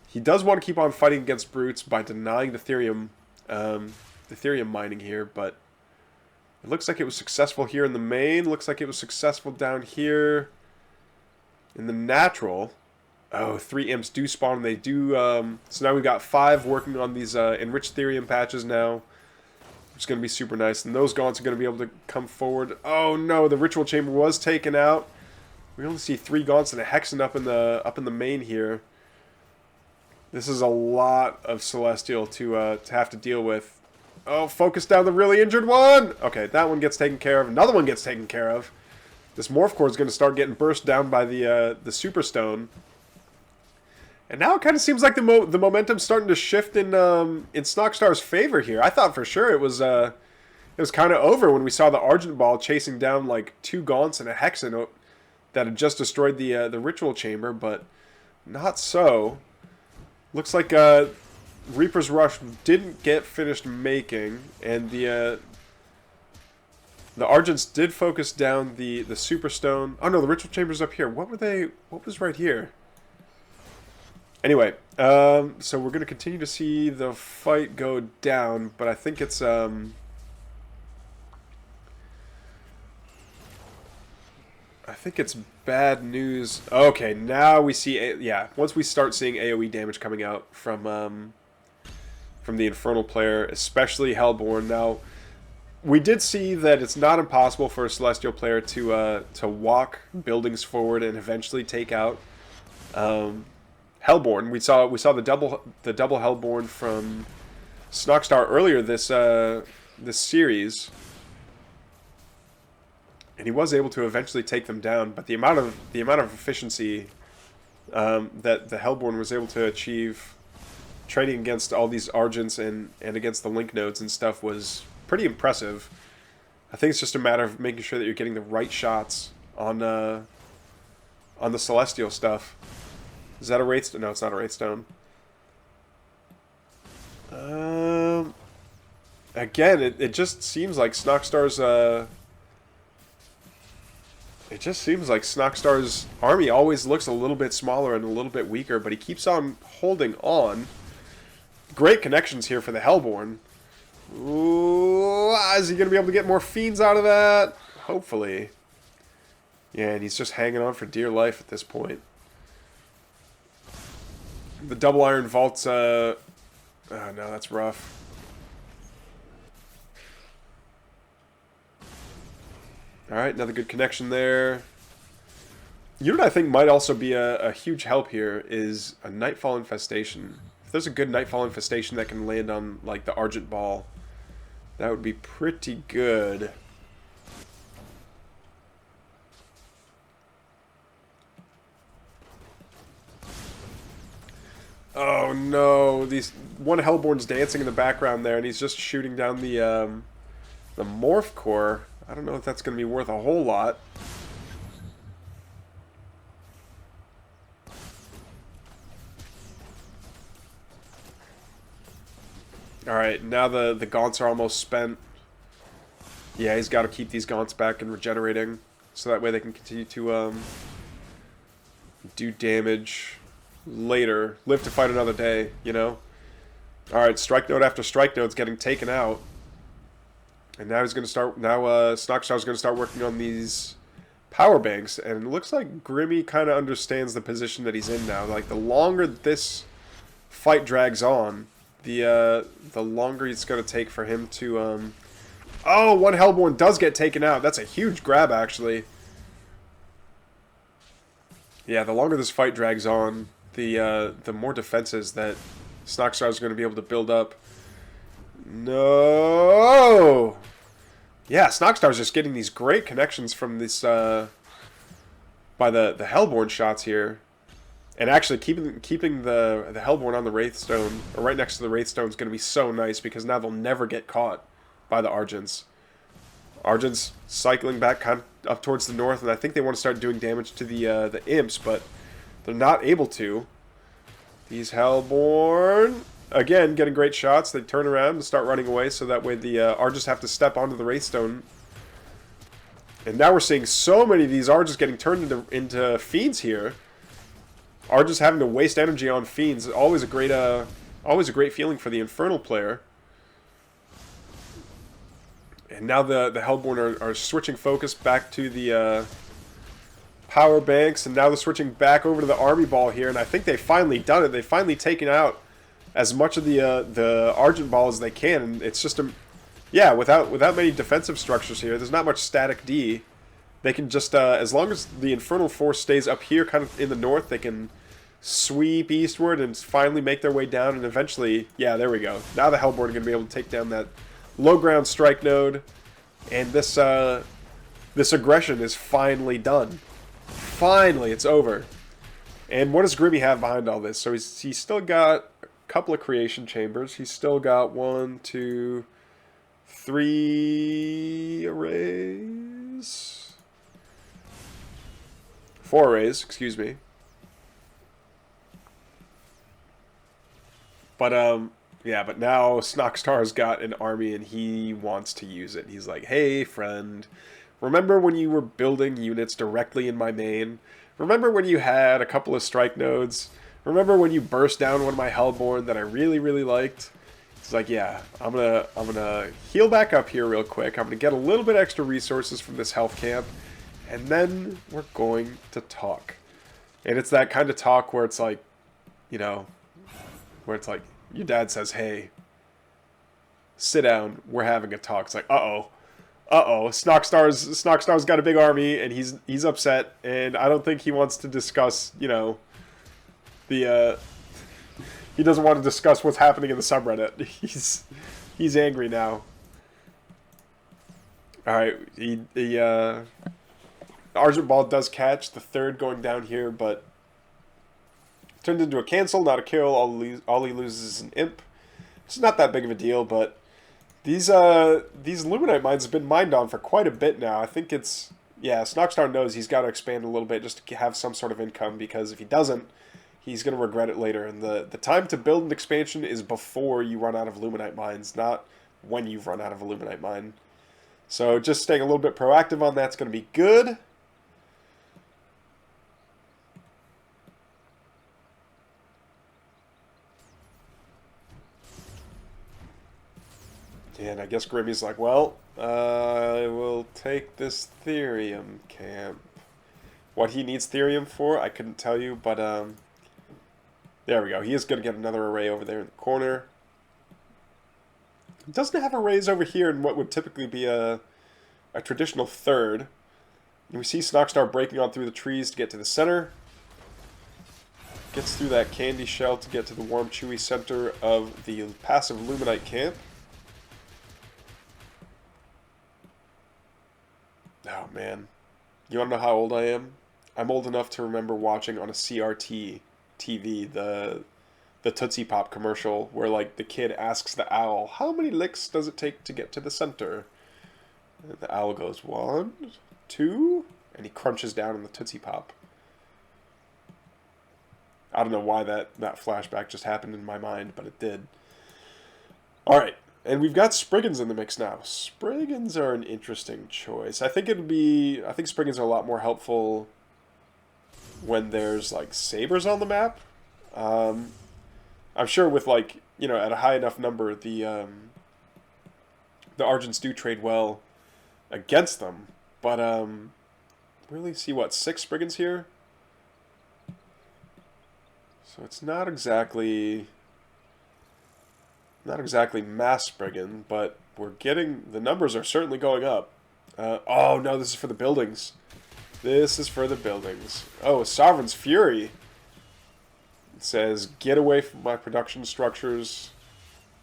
he does want to keep on fighting against Brutes by denying the Therium mining here, but it looks like it was successful here in the main. Looks like it was successful down here in the natural. Oh, 3 imps do spawn, and they do... so now we've got 5 working on these enriched Therium patches now. It's going to be super nice. And those Gaunts are going to be able to come forward. Oh no, the Ritual Chamber was taken out. We only see 3 Gaunts and a Hexen up in the main here. This is a lot of Celestial to have to deal with. Oh, focus down the really injured one! Okay, that one gets taken care of. Another one gets taken care of. This Morph Core is going to start getting burst down by the Super Stone. And now it kind of seems like the momentum's starting to shift in Snoxtar's favor here. I thought for sure it was kind of over when we saw the Argent Ball chasing down like 2 Gaunts and a Hexen that had just destroyed the Ritual Chamber, but not so. Looks like Reaper's Rush didn't get finished making, and the Argents did focus down the Super Stone. Oh no, the Ritual Chamber's up here. What was right here? Anyway, so we're going to continue to see the fight go down, but I think it's bad news. Okay, now we see once we start seeing AoE damage coming out from the Infernal player, especially Hellborn. Now, we did see that it's not impossible for a Celestial player to walk buildings forward and eventually take out Hellborn. We saw the double Hellborn from Snoxtar earlier this series, and he was able to eventually take them down. But the amount of efficiency that the Hellborn was able to achieve, trading against all these Argents and against the Link Nodes and stuff, was pretty impressive. I think it's just a matter of making sure that you're getting the right shots on the Celestial stuff. Is that a Wraithstone? No, it's not a Wraithstone. Again, it just seems like Snoxtar's army always looks a little bit smaller and a little bit weaker, but he keeps on holding on. Great connections here for the Hellborn. Ooh, is he going to be able to get more Fiends out of that? Hopefully. Yeah, and he's just hanging on for dear life at this point. The double Iron Vaults, oh no, that's rough. Alright, another good connection there. You know what I think might also be a huge help here is a Nightfall Infestation. If there's a good Nightfall Infestation that can land on, like, the Argent Ball, that would be pretty good. Oh no, one Hellborn's dancing in the background there, and he's just shooting down the Morph Core. I don't know if that's going to be worth a whole lot. Alright, now the Gaunts are almost spent. Yeah, he's got to keep these Gaunts back and regenerating, so that way they can continue to do damage later. Live to fight another day, you know? Alright, Strike Node after Strike Node's getting taken out. And now he's going to start... Now Snoxtar's going to start working on these power banks. And it looks like Grimmy kind of understands the position that he's in now. Like, the longer this fight drags on, the longer it's going to take for him to Oh, one Hellborn does get taken out. That's a huge grab, actually. Yeah, the longer this fight drags on, the more defenses that Snoxtar is going to be able to build up. No! Yeah, Snoxtar's just getting these great connections from this, by the Hellborn shots here. And actually, keeping the Hellborn on the Wraithstone, or right next to the Wraithstone, is going to be so nice, because now they'll never get caught by the Argents. Argent's cycling back kind of up towards the north, and I think they want to start doing damage to the Imps, but they're not able to. These Hellborn, again, getting great shots. They turn around and start running away, so that way the Argents have to step onto the Wraithstone. And now we're seeing so many of these Argents getting turned into Fiends here. Argents having to waste energy on Fiends, always a great feeling for the Infernal player. And now the Hellborn are switching focus back to the power banks, and now they're switching back over to the Army Ball here, and I think they've finally done it. They've finally taken out as much of the Argent Ball as they can, and it's just yeah, without many defensive structures here, there's not much static D. They can just, as long as the Infernal Force stays up here kind of in the north, they can sweep eastward and finally make their way down, and eventually, yeah, there we go. Now the Hellborn are going to be able to take down that low ground strike node, and this aggression is finally done. Finally, it's over. And what does Grimmy have behind all this? So he's still got a couple of creation chambers. He's still got 1, 2, 3 arrays. 4 arrays, excuse me. But yeah, but now Snoxtar's got an army and he wants to use it. He's like, hey, friend, remember when you were building units directly in my main? Remember when you had a couple of strike nodes? Remember when you burst down one of my Hellborn that I really, really liked? He's like, yeah, I'm gonna heal back up here real quick. I'm gonna get a little bit extra resources from this health camp, and then we're going to talk. And it's that kind of talk where it's like, you know, where it's like, your dad says, hey, sit down, we're having a talk. It's like, uh-oh. Snoxtar's got a big army, and he's upset, and I don't think he wants to discuss, you know, he doesn't want to discuss what's happening in the subreddit. He's angry now. Alright, the Argent Ball does catch, the third going down here, but turned into a cancel, not a kill. All he loses is an imp. It's not that big of a deal, but these Luminite mines have been mined on for quite a bit now. I think it's, yeah, Snoxtar knows he's got to expand a little bit just to have some sort of income, because if he doesn't, he's going to regret it later. And the time to build an expansion is before you run out of Luminite mines, not when you've run out of a Luminite mine. So just staying a little bit proactive on that's going to be good. And I guess Grimmy's like, well, I will take this Therium camp. What he needs Therium for, I couldn't tell you, but there we go. He is going to get another array over there in the corner. He doesn't have arrays over here in what would typically be a traditional third. And we see Snoxtar breaking on through the trees to get to the center. Gets through that candy shell to get to the warm, chewy center of the passive Luminite camp. Oh, man. You want to know how old I am? I'm old enough to remember watching on a CRT TV the Tootsie Pop commercial where, like, the kid asks the owl, how many licks does it take to get to the center? And the owl goes, 1, 2, and he crunches down on the Tootsie Pop. I don't know why that flashback just happened in my mind, but it did. Alright. And we've got Spriggans in the mix now. Spriggans are an interesting choice. I think Spriggans are a lot more helpful when there's, like, sabers on the map. I'm sure with, like, you know, at a high enough number, the Argents do trade well against them. But, really see, what, 6 Spriggans here? So it's not exactly Not exactly mass Spriggan, but we're getting... The numbers are certainly going up. Oh, no, this is for the buildings. This is for the buildings. Oh, Sovereign's Fury. It says, get away from my production structures,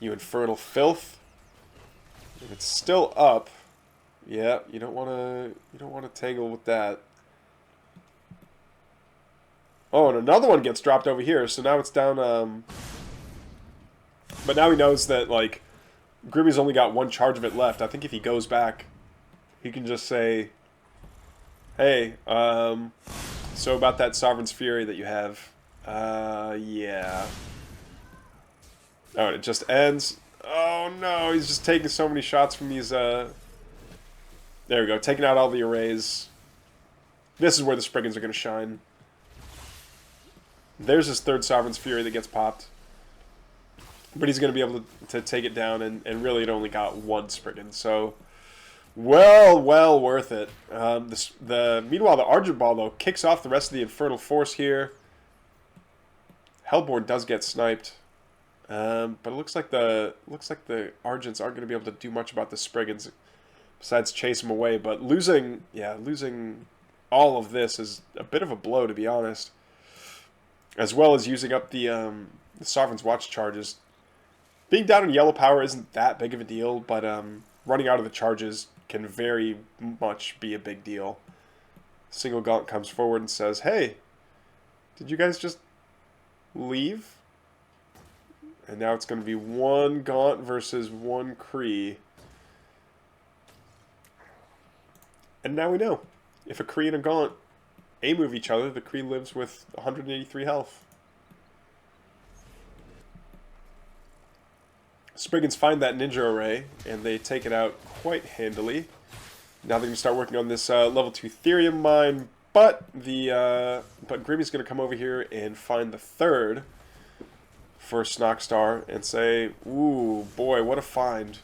you infernal filth. If it's still up, yeah, you don't want to tangle with that. Oh, and another one gets dropped over here, so now it's down, but now he knows that, like, Grimmy's only got one charge of it left. I think if he goes back, he can just say, hey, so about that Sovereign's Fury that you have, yeah. Oh, and it just ends. Oh no, he's just taking so many shots from these, there we go, taking out all the arrays. This is where the Spriggans are going to shine. There's his third Sovereign's Fury that gets popped. But he's going to be able to take it down, and really it only got one Spriggan, so... Well worth it. Meanwhile, the Argent Ball, though, kicks off the rest of the Infernal Force here. Hellborn does get sniped. But it looks like the Argents aren't going to be able to do much about the Spriggans besides chase them away. But losing all of this is a bit of a blow, to be honest. As well as using up the Sovereign's Watch charges. Being down in yellow power isn't that big of a deal, but running out of the charges can very much be a big deal. Single Gaunt comes forward and says, hey, did you guys just leave? And now it's going to be one Gaunt versus one Kree. And now we know. If a Kree and a Gaunt A-move each other, the Kree lives with 183 health. Spriggans find that ninja array, and they take it out quite handily. Now they're going to start working on this level 2 Therium mine, but Grimmy's going to come over here and find the third for Snoxtar and say, ooh, boy, what a find.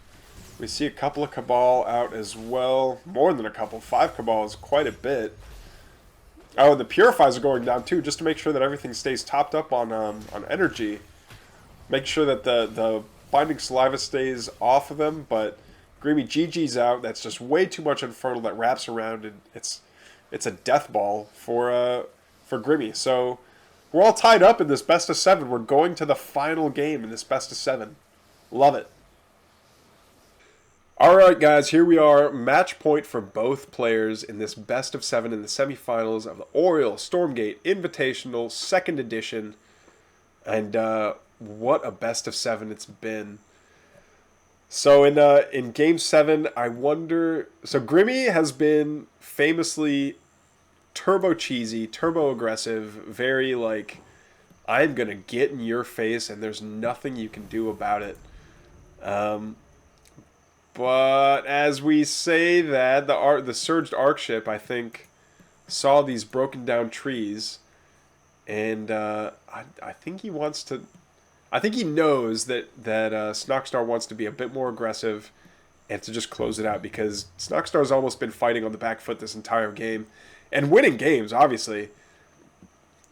We see a couple of Cabal out as well. More than a couple. 5 Cabal is quite a bit. Oh, and the Purifies are going down too, just to make sure that everything stays topped up on energy. Make sure that the Binding Saliva stays off of them, but Grimmy GG's out. That's just way too much Infernal that wraps around, and it's a death ball for Grimmy. So we're all tied up in this best of 7. We're going to the final game in this best of 7. Love it. Alright guys, here we are, match point for both players in this best of 7 in the semifinals of the Aureil Stormgate Invitational 2nd edition. And what a best of 7 it's been. So in game 7, I wonder... So Grimmy has been famously turbo cheesy, turbo aggressive, very like, I'm gonna get in your face and there's nothing you can do about it. But as we say that, the Surged Arc Ship, I think, saw these broken down trees, and I think he wants to... I think he knows that Snoxtar wants to be a bit more aggressive and to just close it out, because Snoxtar's almost been fighting on the back foot this entire game, and winning games, obviously.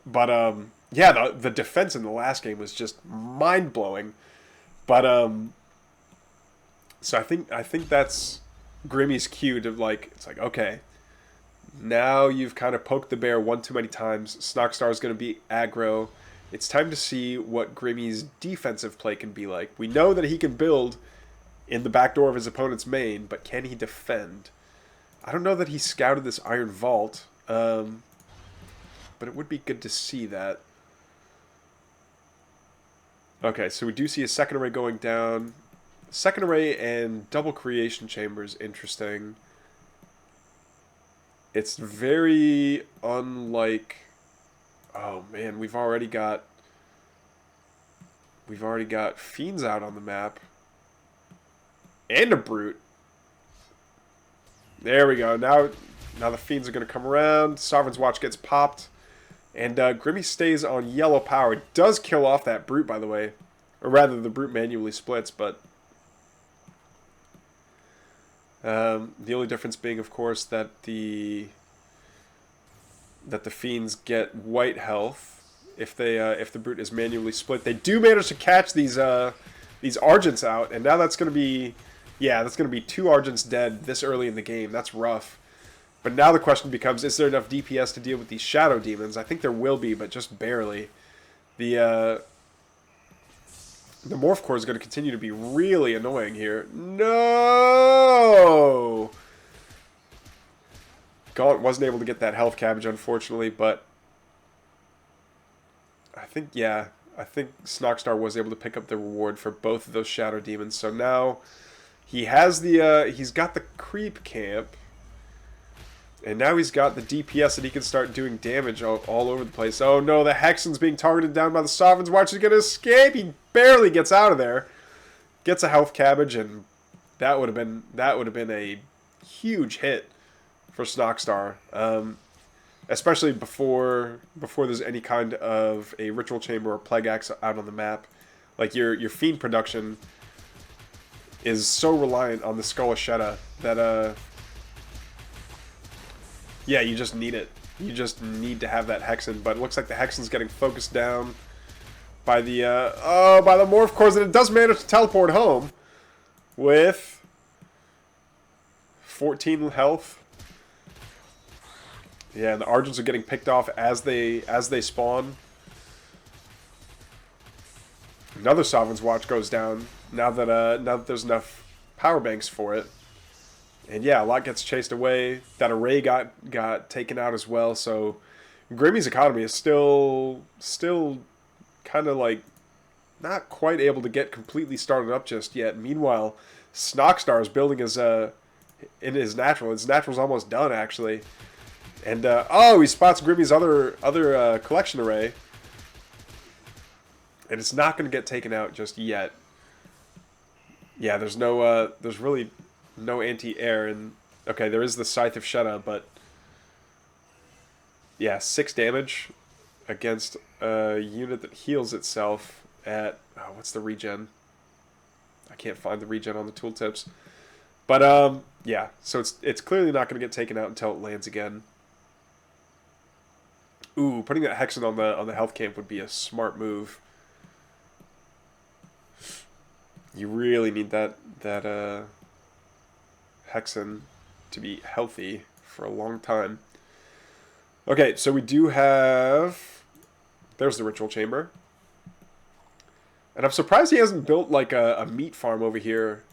But, yeah, the defense in the last game was just mind-blowing. But, so I think that's Grimmy's cue to, like, it's like, okay, now you've kind of poked the bear one too many times. Snoxtar's going to be aggro. It's time to see what Grimmy's defensive play can be like. We know that he can build in the back door of his opponent's main, but can he defend? I don't know that he scouted this Iron Vault, but it would be good to see that. Okay, so we do see a second array going down. Second array and double creation chambers, interesting. It's very unlike... Oh man, we've already got Fiends out on the map. And a Brute. There we go. Now the Fiends are going to come around. Sovereign's Watch gets popped. And Grimmy stays on yellow power. It does kill off that Brute, by the way. Or rather, the Brute manually splits, but... the only difference being, of course, that the Fiends get white health if the Brute is manually split. They do manage to catch these these Argents out, and now that's going to be, yeah, that's going to be 2 Argents dead this early in the game. That's rough. But now the question becomes, is there enough DPS to deal with these Shadow Demons? I think there will be, but just barely. The Morph Core is going to continue to be really annoying here. No! Gaunt wasn't able to get that health cabbage, unfortunately, but I think, yeah, I think Snoxtar was able to pick up the reward for both of those Shadow Demons. So now he has the, he's got the creep camp. And now he's got the DPS that he can start doing damage all over the place. Oh no, the Hexen's being targeted down by the Sovereign's Watch. He's going to escape. He barely gets out of there. Gets a health cabbage, and that would have been a huge hit for Snoxtar. Especially before there's any kind of a Ritual Chamber or Plague Axe out on the map. Like your Fiend production is so reliant on the Skull of Shetta that yeah, you just need it. You just need to have that Hexen, but it looks like the Hexen's getting focused down by the by the Morph Cores, and it does manage to teleport home with 14 health. Yeah, and the Argents are getting picked off as they spawn. Another Sovereign's Watch goes down now that there's enough power banks for it. And yeah, a lot gets chased away. That Aureil got taken out as well. So Grimmy's economy is still kind of like not quite able to get completely started up just yet. Meanwhile, Snoxtar is building his in his natural. His natural's almost done actually. And oh, he spots Grimmy's other collection array. And it's not going to get taken out just yet. Yeah, there's really no anti-air, and okay, there is the Scythe of Shetta, but yeah, 6 damage against a unit that heals itself at, oh, what's the regen? I can't find the regen on the tooltips. But yeah, so it's clearly not going to get taken out until it lands again. Ooh, putting that Hexen on the health camp would be a smart move. You really need that Hexen to be healthy for a long time. Okay, so we do have... There's the Ritual Chamber. And I'm surprised he hasn't built like a meat farm over here,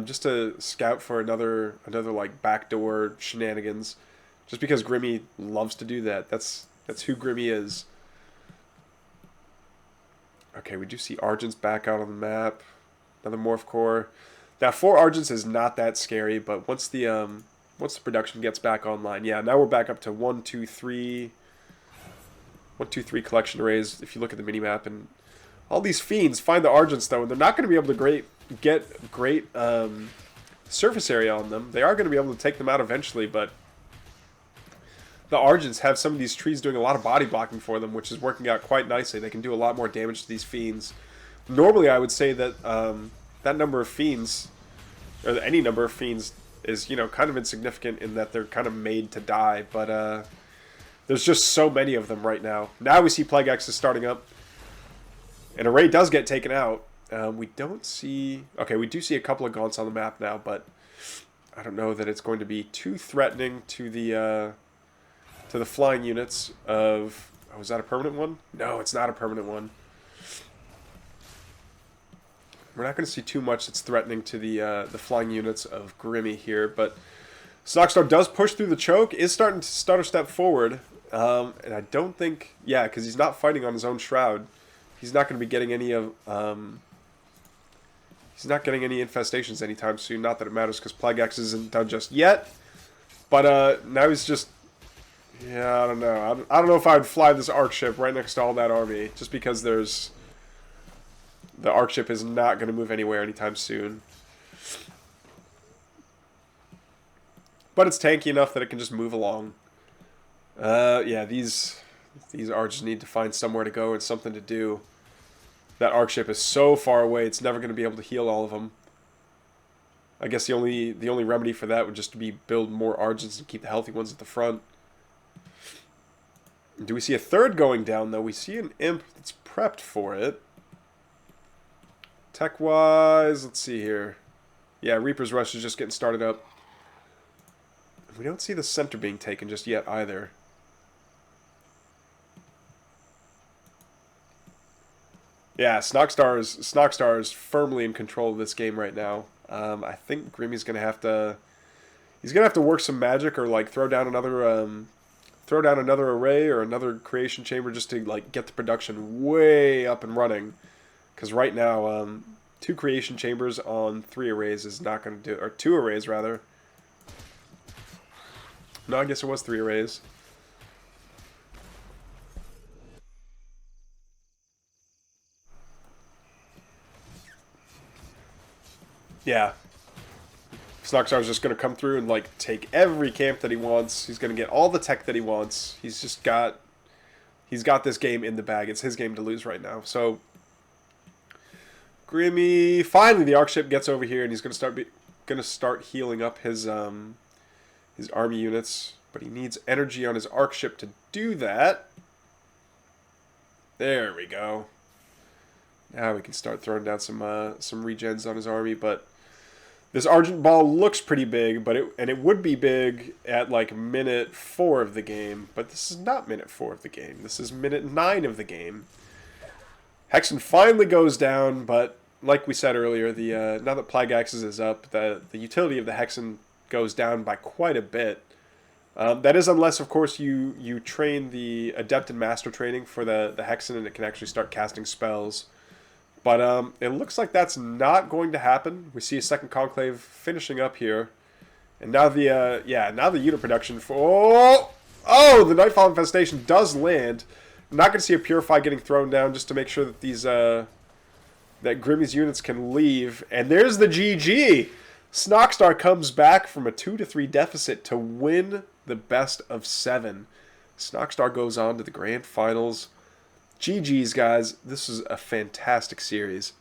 just to scout for another like backdoor shenanigans. Just because Grimmy loves to do that. That's who Grimmy is. Okay, we do see Argents back out on the map. Another Morph Core. Now 4 Argents is not that scary, but once the production gets back online, yeah, now we're back up to 1, 2, 3 collection arrays. If you look at the minimap, and all these fiends find the Argents though, and they're not going to be able to get great surface area on them. They are going to be able to take them out eventually, but the Argents have some of these trees doing a lot of body blocking for them, which is working out quite nicely. They can do a lot more damage to these fiends. Normally, I would say that that number of fiends, or any number of fiends, is, you know, kind of insignificant in that they're kind of made to die. But there's just so many of them right now. Now we see Plague X is starting up, and Aureil does get taken out. We don't see... Okay, we do see a couple of Gaunts on the map now, but I don't know that it's going to be too threatening to the flying units of... Oh, is that a permanent one? No, it's not a permanent one. We're not going to see too much that's threatening to the flying units of Grimmy here, but Snoxtar does push through the choke, is starting to stutter step forward, and I don't think... Yeah, because he's not fighting on his own shroud. He's not going to be getting any of... he's not getting any infestations anytime soon. Not that it matters, because Plague X isn't done just yet. But now he's just... Yeah, I don't know. I don't know if I would fly this Arc ship right next to all that army, just because there's... The Arc ship is not going to move anywhere anytime soon. But it's tanky enough that it can just move along. Yeah, these Arcs need to find somewhere to go and something to do. That Arc ship is so far away, it's never going to be able to heal all of them. I guess the only remedy for that would just be build more Argents and keep the healthy ones at the front. Do we see a third going down, though? We see an Imp that's prepped for it. Tech-wise, let's see here. Yeah, Reaper's Rush is just getting started up. We don't see the center being taken just yet either. Yeah, Snoxtar is firmly in control of this game right now. I think Grimmy's gonna have to. He's gonna have to work some magic or like throw down another array or another creation chamber just to like get the production way up and running. Because right now, 2 creation chambers on 3 arrays is not gonna do, or 2 arrays rather. No, I guess it was 3 arrays. Yeah. Snoxtar's just going to come through and like take every camp that he wants. He's going to get all the tech that he wants. He's got this game in the bag. It's his game to lose right now. So Grimmy, finally the Arc ship gets over here and he's going to start healing up his army units, but he needs energy on his Arc ship to do that. There we go. Now we can start throwing down some regens on his army, but this Argent Ball looks pretty big, but it would be big at like minute 4 of the game, but this is not minute 4 of the game. This is minute 9 of the game. Hexen finally goes down, but like we said earlier, now that Plague Axis is up, the utility of the Hexen goes down by quite a bit. That is unless, of course, you train the Adept and Master training for the Hexen and it can actually start casting spells. But it looks like that's not going to happen. We see a second Conclave finishing up here. And now the unit production for... Oh, the Nightfall Infestation does land. I'm not going to see a Purify getting thrown down just to make sure that that Grimmy's units can leave. And there's the GG! Snoxtar comes back from a 2-3 deficit to win the best of 7. Snoxtar goes on to the grand finals. GG's, guys. This is a fantastic series.